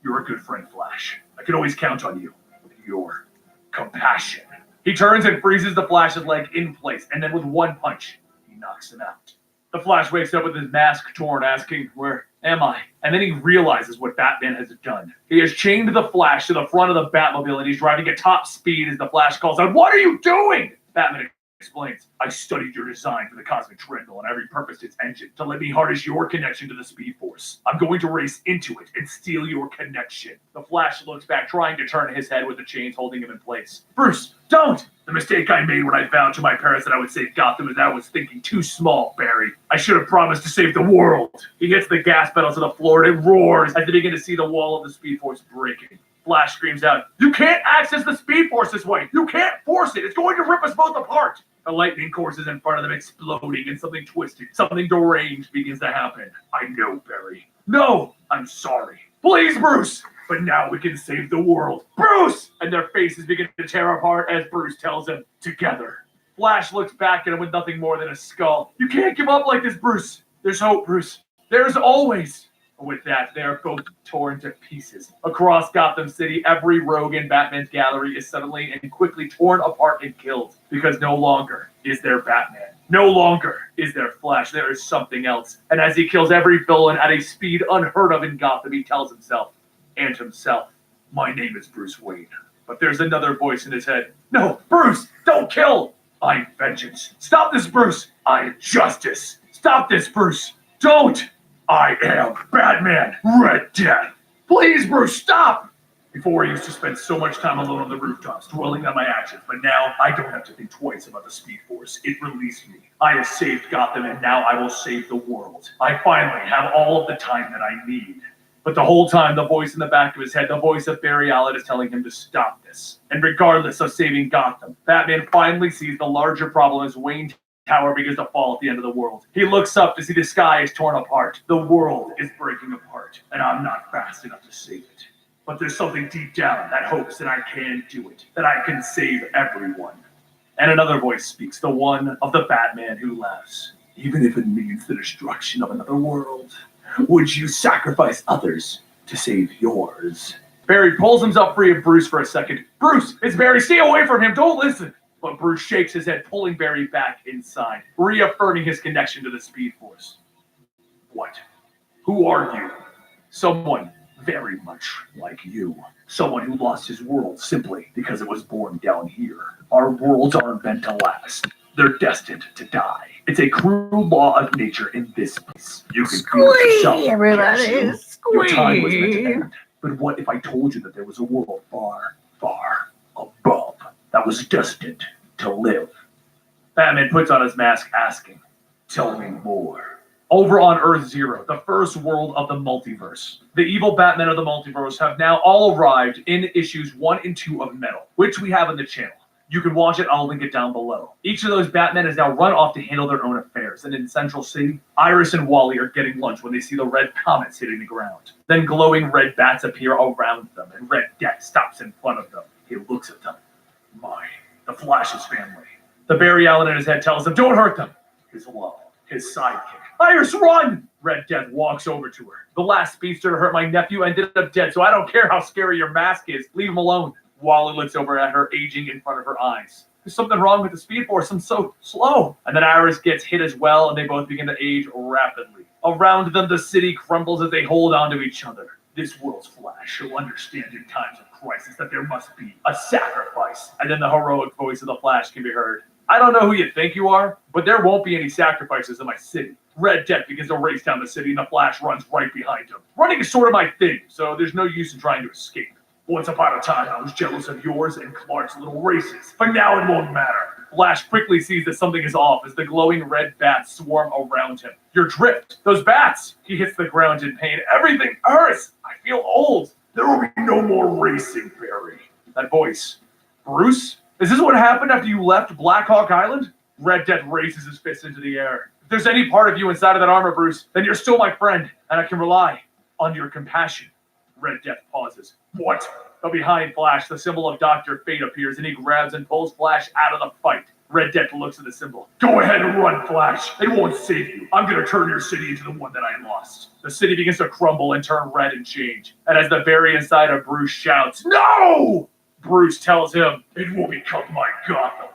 You're a good friend, Flash. I can always count on you. With your compassion. He turns and freezes the Flash's leg in place, and then with one punch, he knocks him out. The Flash wakes up with his mask torn, asking, where am I? And then he realizes what Batman has done. He has chained the Flash to the front of the Batmobile, and he's driving at top speed as the Flash calls out, what are you doing? Batman explains, I studied your design for the Cosmic Treadmill, and I repurposed its engine to let me harness your connection to the Speed Force. I'm going to race into it and steal your connection. The Flash looks back, trying to turn his head with the chains holding him in place. Bruce, don't! The mistake I made when I vowed to my parents that I would save Gotham is that I was thinking too small, Barry. I should have promised to save the world. He hits the gas pedal to the floor and it roars as they begin to see the wall of the Speed Force breaking. Flash screams out, you can't access the Speed Force this way! You can't force it! It's going to rip us both apart! A lightning course is in front of them, exploding, and something twisted, something deranged begins to happen. I know, Barry. No! I'm sorry. Please, Bruce! But now we can save the world. Bruce! And their faces begin to tear apart as Bruce tells him, together. Flash looks back at him with nothing more than a skull. You can't give up like this, Bruce. There's hope, Bruce. There's always. With that, they are both torn to pieces. Across Gotham City, every rogue in Batman's gallery is suddenly and quickly torn apart and killed. Because no longer is there Batman. No longer is there Flash. There is something else. And as he kills every villain at a speed unheard of in Gotham, he tells himself, and himself, my name is Bruce Wayne. But there's another voice in his head. No, Bruce, don't kill! I'm vengeance. Stop this, Bruce! I'm justice. Stop this, Bruce! Don't! I am Batman, Red Death. Please, Bruce, stop! Before, I used to spend so much time alone on the rooftops, dwelling on my actions, but now I don't have to think twice about the Speed Force. It released me. I have saved Gotham, and now I will save the world. I finally have all of the time that I need. But the whole time, the voice in the back of his head, the voice of Barry Allen is telling him to stop this. And regardless of saving Gotham, Batman finally sees the larger problem as Wayne Tower begins to fall at the end of the world. He looks up to see the sky is torn apart. The world is breaking apart, and I'm not fast enough to save it. But there's something deep down that hopes that I can do it, that I can save everyone. And another voice speaks, the one of the Batman who laughs. Even if it means the destruction of another world. Would you sacrifice others to save yours? Barry pulls himself free of Bruce for a second. Bruce, it's Barry, stay away from him, don't listen. But Bruce shakes his head, pulling Barry back inside, reaffirming his connection to the Speed Force. What? Who are you? Someone very much like you. Someone who lost his world simply because it was born down here. Our worlds aren't meant to last. They're destined to die. It's a cruel law of nature in this place. You can feel it yourself, everybody, can't you? Your time was meant to end. But what if I told you that there was a world far, far above that was destined to live? Batman puts on his mask, asking, "Tell me more." Over on Earth Zero, the first world of the multiverse, the evil Batmen of the multiverse have now all arrived in issues 1 and 2 of Metal, which we have on the channel. You can watch it, I'll link it down below. Each of those Batmen has now run off to handle their own affairs, and in Central City, Iris and Wally are getting lunch when they see the red comets hitting the ground. Then glowing red bats appear around them, and Red Death stops in front of them. He looks at them. The Flash's family. The Barry Allen in his head tells him, don't hurt them. His love, his sidekick. Iris, run! Red Death walks over to her. The last speedster to hurt my nephew ended up dead, so I don't care how scary your mask is. Leave him alone. Wally looks over at her, aging in front of her eyes. There's something wrong with the Speed Force. I'm so slow. And then Iris gets hit as well, and they both begin to age rapidly. Around them, the city crumbles as they hold on to each other. This world's Flash will understand in times of crisis that there must be a sacrifice. And then the heroic voice of the Flash can be heard. I don't know who you think you are, but there won't be any sacrifices in my city. Red Death begins to race down the city, and the Flash runs right behind him. Running is sort of my thing, so there's no use in trying to escape. Once upon a time, I was jealous of yours and Clark's little races, but now it won't matter. Flash quickly sees that something is off as the glowing red bats swarm around him. You're dripped. Those bats! He hits the ground in pain. Everything hurts! I feel old. There will be no more racing, Barry. That voice. Bruce? Is this what happened after you left Black Hawk Island? Red Death raises his fist into the air. If there's any part of you inside of that armor, Bruce, then you're still my friend, and I can rely on your compassion. Red Death pauses. What? But behind Flash, the symbol of Dr. Fate appears, and he grabs and pulls Flash out of the fight. Red Death looks at the symbol. Go ahead and run, Flash. They won't save you. I'm going to turn your city into the one that I lost. The city begins to crumble and turn red and change. And as the Barry inside of Bruce shouts, No! Bruce tells him, it will become my Gotham.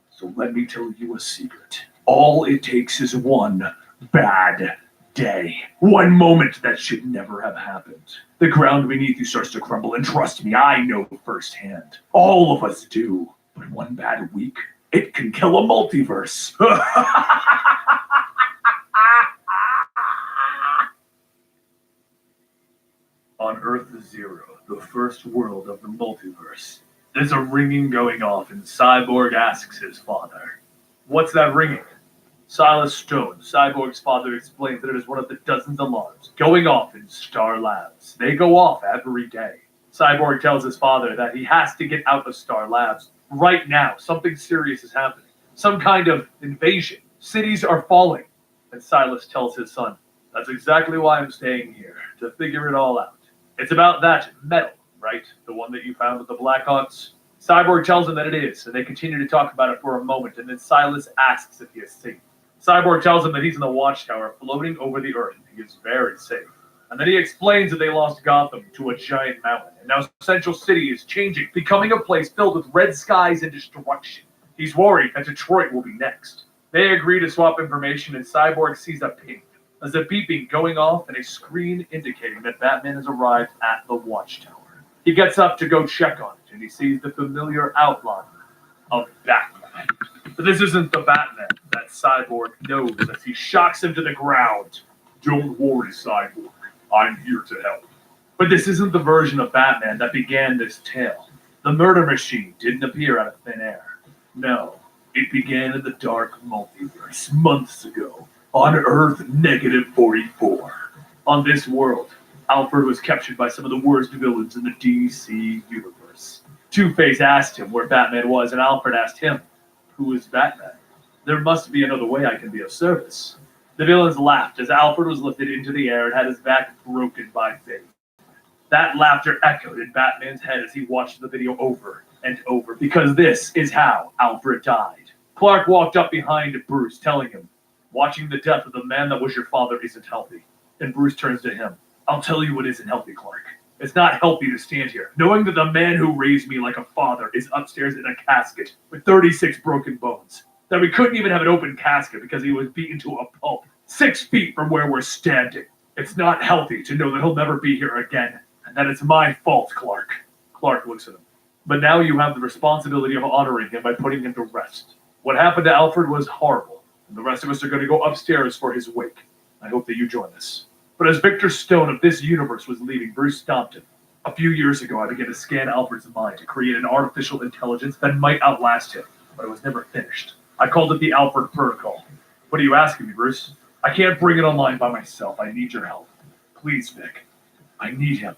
So let me tell you a secret. All it takes is one bad day. One moment that should never have happened. The ground beneath you starts to crumble, and trust me, I know firsthand. All of us do. But one bad week, it can kill a multiverse. On Earth Zero, the first world of the multiverse, there's a ringing going off, and Cyborg asks his father, what's that ringing? Silas Stone, Cyborg's father, explains that it is one of the dozens of alarms going off in Star Labs. They go off every day. Cyborg tells his father that he has to get out of Star Labs right now. Something serious is happening. Some kind of invasion. Cities are falling. And Silas tells his son, that's exactly why I'm staying here, to figure it all out. It's about that metal, right? The one that you found with the Blackhawks? Cyborg tells him that it is, and they continue to talk about it for a moment, and then Silas asks if he is safe. Cyborg tells him that he's in the watchtower floating over the earth. He is very safe. And then he explains that they lost Gotham to a giant mountain. And now Central City is changing, becoming a place filled with red skies and destruction. He's worried that Detroit will be next. They agree to swap information, and Cyborg sees a ping. There's a beeping going off and a screen indicating that Batman has arrived at the watchtower. He gets up to go check on it, and he sees the familiar outline of Batman. But this isn't the Batman that Cyborg knows as he shocks him to the ground. Don't worry, Cyborg. I'm here to help. But this isn't the version of Batman that began this tale. The murder machine didn't appear out of thin air. No, it began in the dark multiverse months ago on Earth -44. On this world, Alfred was captured by some of the worst villains in the DC universe. Two-Face asked him where Batman was, and Alfred asked him, who is Batman? There must be another way I can be of service. The villains laughed as Alfred was lifted into the air and had his back broken by Fate. That laughter echoed in Batman's head as he watched the video over and over, because this is how Alfred died. Clark walked up behind Bruce, telling him, watching the death of the man that was your father isn't healthy. And Bruce turns to him. I'll tell you what isn't healthy, Clark. It's not healthy to stand here, knowing that the man who raised me like a father is upstairs in a casket with 36 broken bones. That we couldn't even have an open casket because he was beaten to a pulp, 6 feet from where we're standing. It's not healthy to know that he'll never be here again, and that it's my fault, Clark. Clark looks at him. But now you have the responsibility of honoring him by putting him to rest. What happened to Alfred was horrible, and the rest of us are going to go upstairs for his wake. I hope that you join us. But as Victor Stone of this universe was leaving Bruce Stompton, a few years ago I began to scan Alfred's mind to create an artificial intelligence that might outlast him, but it was never finished. I called it the Alfred Protocol. What are you asking me, Bruce? I can't bring it online by myself. I need your help. Please, Vic. I need him.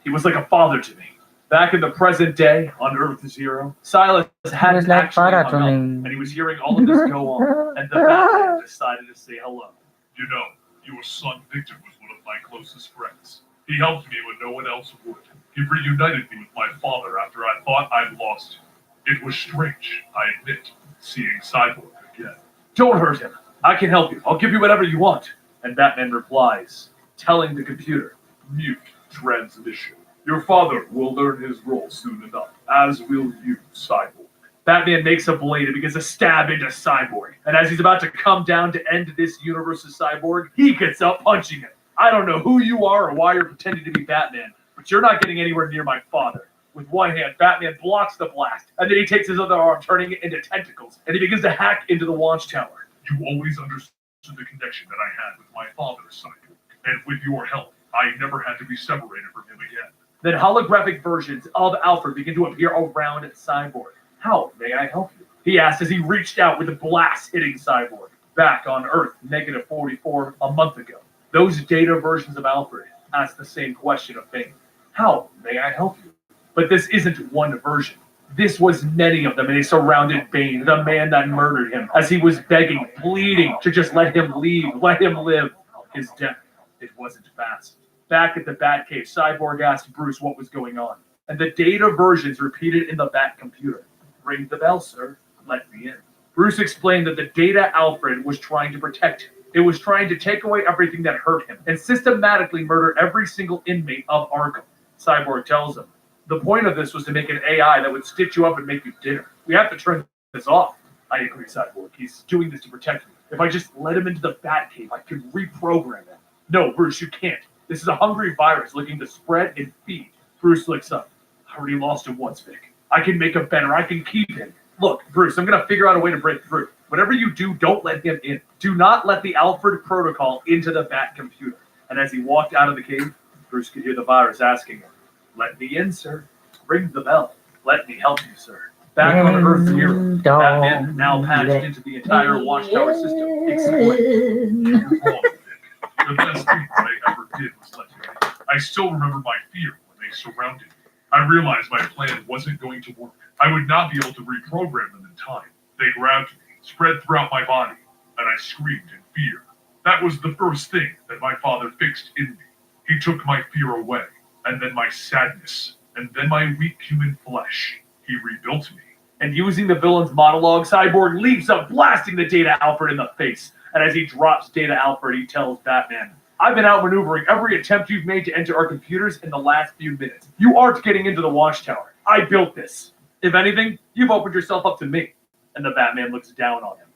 He was like a father to me. Back in the present day, on Earth Zero, Silas hadn't like actually father hung to up, me. and he was hearing all of this go on, and the Batman decided to say hello. You know, your son Victor was one of my closest friends. He helped me when no one else would. He reunited me with my father after I thought I'd lost him. It was strange, I admit, seeing Cyborg again. Don't hurt him. I can help you. I'll give you whatever you want. And Batman replies, telling the computer, Mute transmission. Your father will learn his role soon enough, as will you, Cyborg. Batman makes a blade and begins to stab into Cyborg. And as he's about to come down to end this universe's Cyborg, he gets up punching him. I don't know who you are or why you're pretending to be Batman, but you're not getting anywhere near my father. With one hand, Batman blocks the blast, and then he takes his other arm, turning it into tentacles, and he begins to hack into the watchtower. You always understood the connection that I had with my father, Cyborg. And with your help, I never had to be separated from him again. Then holographic versions of Alfred begin to appear around Cyborg. How may I help you? He asked as he reached out with a blast hitting Cyborg. Back on Earth, -44 a month ago. Those data versions of Alfred asked the same question of Bane. How may I help you? But this isn't one version. This was many of them, and they surrounded Bane, the man that murdered him, as he was begging, pleading to just let him leave, let him live. His death, it wasn't fast. Back at the Batcave, Cyborg asked Bruce what was going on, and the data versions repeated in the Bat computer. Ring the bell, sir. Let me in. Bruce explained that the data Alfred was trying to protect him. It was trying to take away everything that hurt him and systematically murder every single inmate of Arkham. Cyborg tells him, the point of this was to make an AI that would stitch you up and make you dinner. We have to turn this off. I agree, Cyborg. He's doing this to protect me. If I just let him into the Batcave, I could reprogram him. No, Bruce, you can't. This is a hungry virus looking to spread and feed. Bruce looks up. I already lost him once, Vic. I can make him better. I can keep him. Look, Bruce, I'm going to figure out a way to break through. Whatever you do, don't let him in. Do not let the Alfred Protocol into the Bat computer. And as he walked out of the cave, Bruce could hear the virus asking him, let me in, sir. Ring the bell. Let me help you, sir. Back on Earth Zero, Batman, now patched into the entire Watchtower system, explained. You're wrong, Vic. The best thing that I ever did was let you in. I still remember my fear when they surrounded me. I realized my plan wasn't going to work. I would not be able to reprogram them in time. They grabbed me, spread throughout my body, and I screamed in fear. That was the first thing that my father fixed in me. He took my fear away, and then my sadness, and then my weak human flesh. He rebuilt me. And using the villain's monologue, Cyborg leaps up, blasting the Data Alfred in the face. And as he drops Data Alfred, he tells Batman, I've been outmaneuvering every attempt you've made to enter our computers in the last few minutes. You aren't getting into the Watchtower. I built this. If anything, you've opened yourself up to me. And the Batman looks down on him.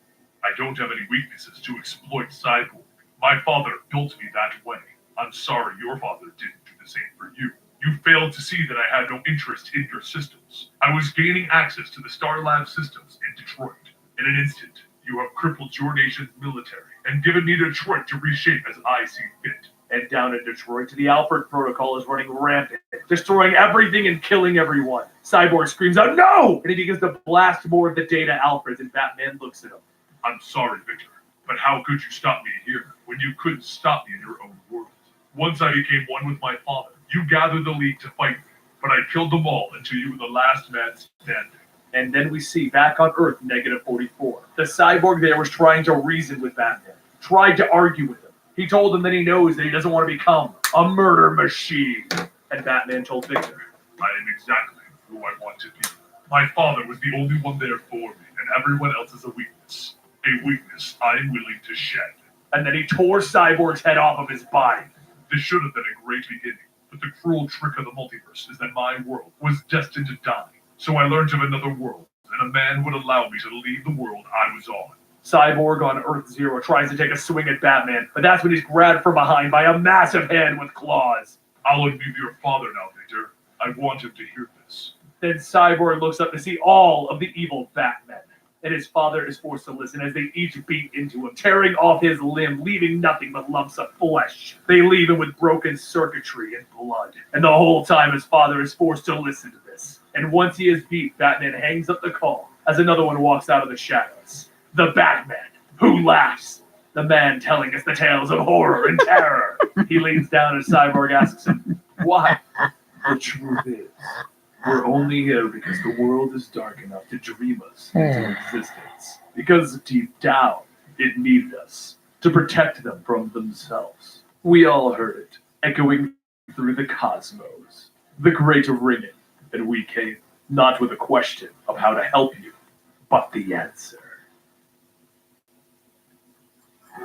I don't have any weaknesses to exploit Cyborg. My father built me that way. I'm sorry your father didn't do the same for you. You failed to see that I had no interest in your systems. I was gaining access to the Star Lab systems in Detroit. In an instant, you have crippled your nation's military and given me Detroit to reshape as I see fit. And down in Detroit, the Alfred Protocol is running rampant, destroying everything and killing everyone. Cyborg screams out, no! And he begins to blast more of the Data Alfreds, and Batman looks at him. I'm sorry, Victor, but how could you stop me here when you couldn't stop me in your own world? Once I became one with my father, you gathered the League to fight me, but I killed them all until you were the last man standing. And then we see back on Earth, -44. The Cyborg there was trying to reason with Batman, tried to argue with him. He told him that he knows that he doesn't want to become a murder machine. And Batman told Victor, I am exactly who I want to be. My father was the only one there for me, and everyone else is a weakness. A weakness I am willing to shed. And then he tore Cyborg's head off of his body. This should have been a great beginning, but the cruel trick of the multiverse is that my world was destined to die. So I learned of another world, and a man would allow me to leave the world I was on. Cyborg on Earth Zero tries to take a swing at Batman, but that's when he's grabbed from behind by a massive hand with claws. I'll unmute your father now, Victor. I want him to hear this. Then Cyborg looks up to see all of the evil Batmen, and his father is forced to listen as they each beat into him, tearing off his limb, leaving nothing but lumps of flesh. They leave him with broken circuitry and blood, and the whole time his father is forced to listen to this. And once he is beat, Batman hangs up the call as another one walks out of the shadows. The Batman, who laughs. The man telling us the tales of horror and terror. He leans down and Cyborg asks him, why? The truth is, we're only here because the world is dark enough to dream us into existence. Because deep down, it needed us to protect them from themselves. We all heard it, echoing through the cosmos. The great ringing, and we came, not with a question of how to help you, but the answer.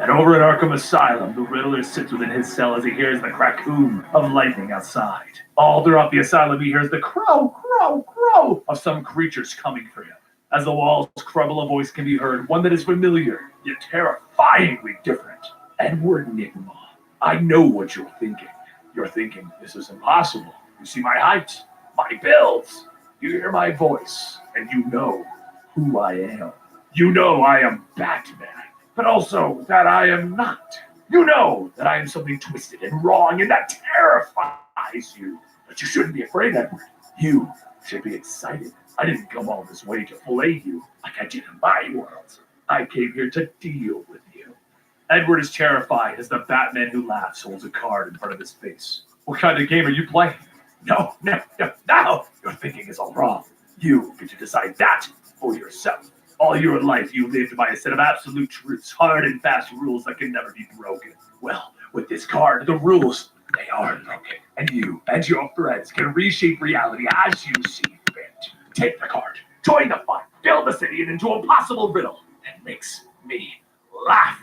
And over at Arkham Asylum, the Riddler sits within his cell as he hears the crackdoom of lightning outside. All throughout the asylum, he hears the crow, crow, crow of some creatures coming for him. As the walls crumble, a voice can be heard, one that is familiar, yet terrifyingly different. Edward Nigma, I know what you're thinking. You're thinking, this is impossible. You see my height, my builds. You hear my voice, and you know who I am. You know I am Batman. But also that I am not. You know that I am something twisted and wrong, and that terrifies you. But you shouldn't be afraid, Edward. You should be excited. I didn't come all this way to fillet you like I did in my world. I came here to deal with you. Edward is terrified as the Batman who laughs holds a card in front of his face. What kind of game are you playing? No. Your thinking is all wrong. You get to decide that for yourself. All your life you lived by a set of absolute truths, hard and fast rules that can never be broken. Well, with this card, the rules, they are broken. And you and your friends can reshape reality as you see fit. Take the card, join the fun, build the city into a possible riddle that makes me laugh.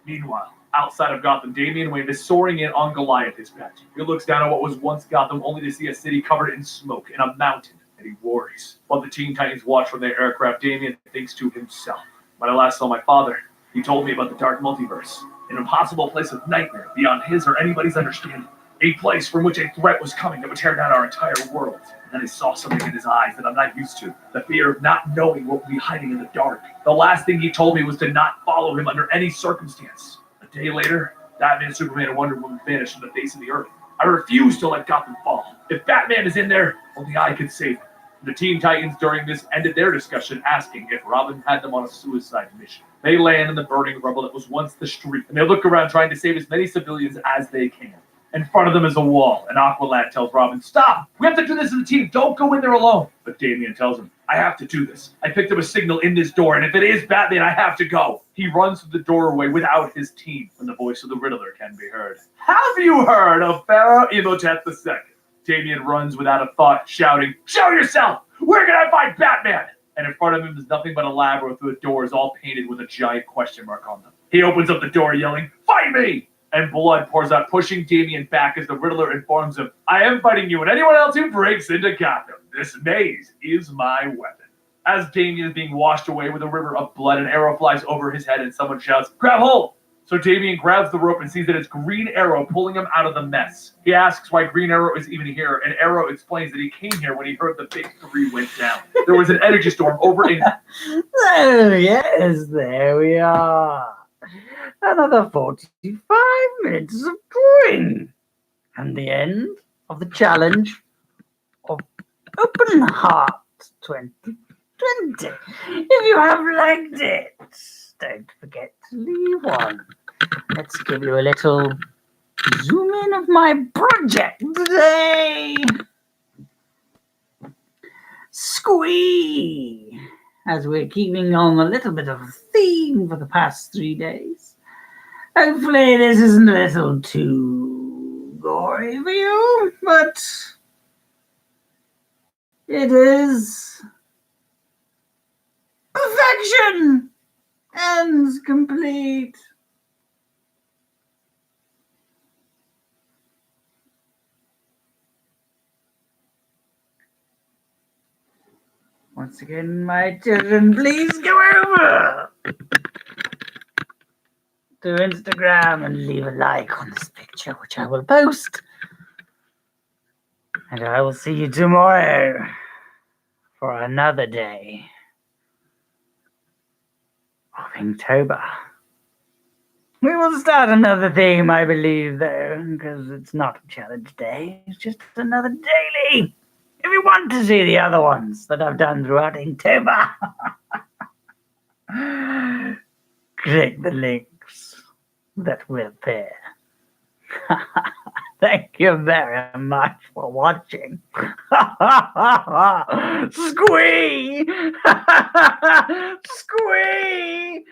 Meanwhile, outside of Gotham, Damian Wayne is soaring in on Goliath, his pet. He looks down at what was once Gotham only to see a city covered in smoke and a mountain. And he worries. While the Teen Titans watch from their aircraft, Damian thinks to himself, when I last saw my father, he told me about the dark multiverse, an impossible place of nightmare beyond his or anybody's understanding, a place from which a threat was coming that would tear down our entire world. And then I saw something in his eyes that I'm not used to, the fear of not knowing what would be hiding in the dark. The last thing he told me was to not follow him under any circumstance. A day later, Batman, Superman, and Wonder Woman vanished from the face of the earth. I refuse to let Gotham fall. If Batman is in there, only I can save him. The Teen Titans during this ended their discussion asking if Robin had them on a suicide mission. They land in the burning rubble that was once the street, and they look around trying to save as many civilians as they can. In front of them is a wall, and Aqualad tells Robin, stop! We have to do this as a team, don't go in there alone! But Damian tells him, I have to do this. I picked up a signal in this door, and if it is Batman, I have to go. He runs through the doorway without his team, when the voice of the Riddler can be heard. Have you heard of Pharaoh Imhotep II? Damian runs without a thought, shouting, show yourself! Where can I find Batman? And in front of him is nothing but a labyrinth with doors all painted with a giant question mark on them. He opens up the door yelling, fight me! And blood pours out, pushing Damian back as the Riddler informs him, I am fighting you and anyone else who breaks into Gotham. This maze is my weapon. As Damian is being washed away with a river of blood, an arrow flies over his head and someone shouts, grab hold! So Damian grabs the rope and sees that it's Green Arrow pulling him out of the mess. He asks why Green Arrow is even here, and Arrow explains that he came here when he heard the big three went down. There was an energy storm over in... Oh, yes, there we are. Another 45 minutes of drawing. And the end of the challenge of Open Heart 2020. If you have liked it, don't forget to leave one. Let's give you a little zoom in of my project today. Squee! As we're keeping on a little bit of a theme for the past 3 days. Hopefully this isn't a little too gory for you, but it is perfection and complete. Once again, my children, please go over to Instagram and leave a like on this picture, which I will post. And I will see you tomorrow for another day of Inktober. We will start another theme, I believe, though, because it's not a challenge day. It's just another daily. If you want to see the other ones that I've done throughout Inktober, click the links that will appear. Thank you very much for watching. Squee! Squee!